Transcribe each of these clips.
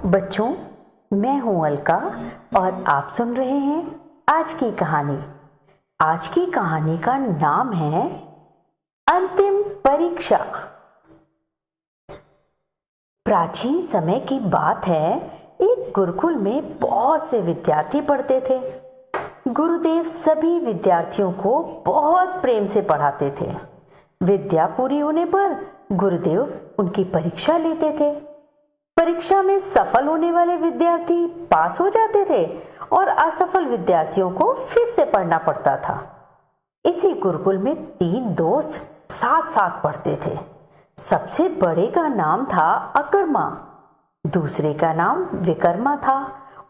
बच्चों, मैं हूं अलका और आप सुन रहे हैं आज की कहानी। आज की कहानी का नाम है अंतिम परीक्षा। प्राचीन समय की बात है, एक गुरुकुल में बहुत से विद्यार्थी पढ़ते थे। गुरुदेव सभी विद्यार्थियों को बहुत प्रेम से पढ़ाते थे। विद्या पूरी होने पर गुरुदेव उनकी परीक्षा लेते थे। परीक्षा में सफल होने वाले विद्यार्थी पास हो जाते थे और असफल विद्यार्थियों को फिर से पढ़ना पड़ता था। इसी गुरुकुल में 3 दोस्त साथ साथ पढ़ते थे। सबसे बड़े का नाम था अकर्मा, दूसरे का नाम विकर्मा था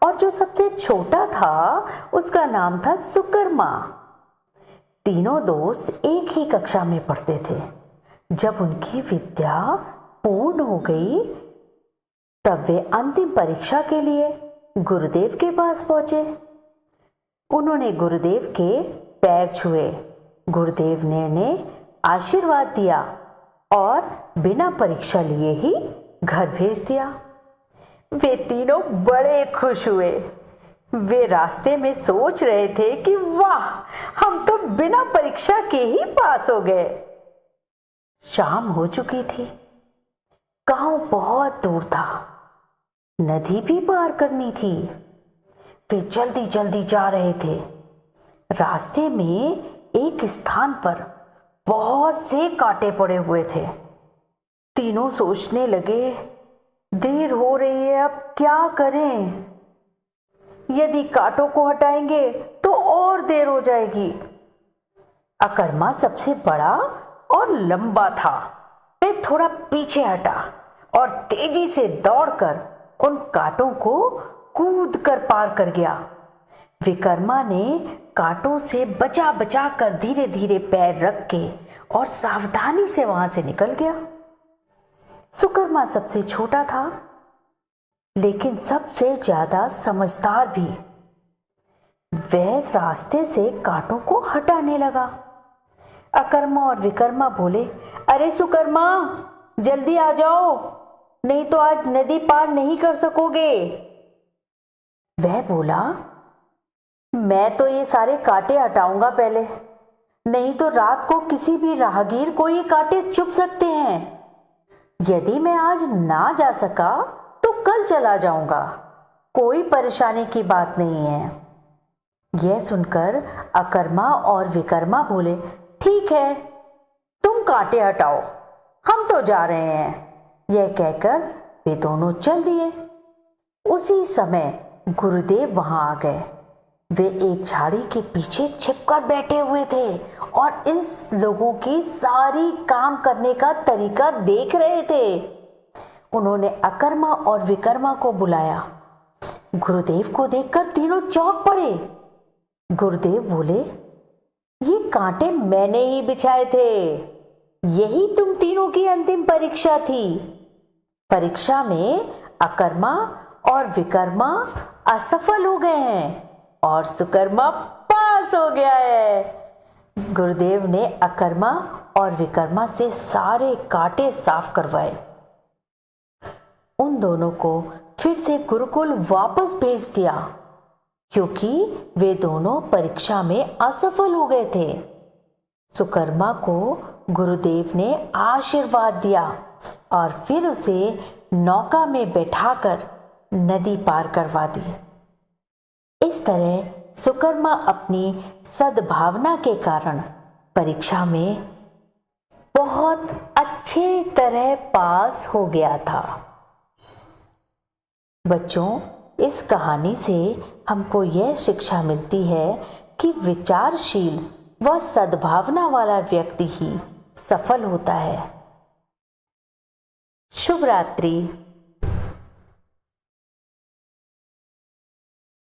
और जो सबसे छोटा था उसका नाम था सुकर्मा। तीनों दोस्त एक ही कक्षा में पढ़ते थे। जब उनकी विद्या पूर्ण हो गई तब वे अंतिम परीक्षा के लिए गुरुदेव के पास पहुंचे। उन्होंने गुरुदेव के पैर छुए। गुरुदेव ने उन्हें आशीर्वाद दिया और बिना परीक्षा लिए ही घर भेज दिया। वे तीनों बड़े खुश हुए। वे रास्ते में सोच रहे थे कि वाह, हम तो बिना परीक्षा के ही पास हो गए। शाम हो चुकी थी। गांव बहुत दूर था। नदी भी पार करनी थी। वे जल्दी जल्दी जा रहे थे। रास्ते में एक स्थान पर बहुत से कांटे पड़े हुए थे। तीनों सोचने लगे, देर हो रही है, अब क्या करें? यदि कांटों को हटाएंगे तो और देर हो जाएगी। अकर्मा सबसे बड़ा और लंबा था। वे थोड़ा पीछे हटा और तेजी से दौड़कर उन कांटों को कूद कर पार कर गया। विकर्मा ने कांटों से बचा बचा कर धीरे धीरे पैर रख के और सावधानी से वहां से निकल गया। सुकर्मा सबसे छोटा था, लेकिन सबसे ज्यादा समझदार भी। वह रास्ते से कांटों को हटाने लगा। अकर्मा और विकर्मा बोले, अरे सुकर्मा, जल्दी आ जाओ, नहीं तो आज नदी पार नहीं कर सकोगे। वह बोला, मैं तो ये सारे कांटे हटाऊंगा पहले, नहीं तो रात को किसी भी राहगीर को ये कांटे चुभ सकते हैं। यदि मैं आज ना जा सका तो कल चला जाऊंगा, कोई परेशानी की बात नहीं है। यह सुनकर अकर्मा और विकर्मा बोले, ठीक है, तुम कांटे हटाओ, हम तो जा रहे हैं। यह कहकर वे दोनों चल दिए। उसी समय गुरुदेव वहां आ गए। वे एक झाड़ी के पीछे छिपकर बैठे हुए थे और इस लोगों की सारी काम करने का तरीका देख रहे थे। उन्होंने अकर्मा और विकर्मा को बुलाया। गुरुदेव को देखकर तीनों चौंक पड़े। गुरुदेव बोले, ये कांटे मैंने ही बिछाए थे। यही तुम तीनों की अंतिम परीक्षा थी। परीक्षा में अकर्मा और विकर्मा असफल हो गए हैं और सुकर्मा पास हो गया है। गुरुदेव ने अकर्मा और विकर्मा से सारे कांटे साफ करवाए। उन दोनों को फिर से गुरुकुल वापस भेज दिया, क्योंकि वे दोनों परीक्षा में असफल हो गए थे। सुकर्मा को गुरुदेव ने आशीर्वाद दिया और फिर उसे नौका में बैठाकर नदी पार करवा दी। इस तरह सुकर्मा अपनी सद्भावना के कारण परीक्षा में बहुत अच्छे तरह पास हो गया था। बच्चों, इस कहानी से हमको यह शिक्षा मिलती है कि विचारशील व सद्भावना वाला व्यक्ति ही सफल होता है। शुभ रात्रि।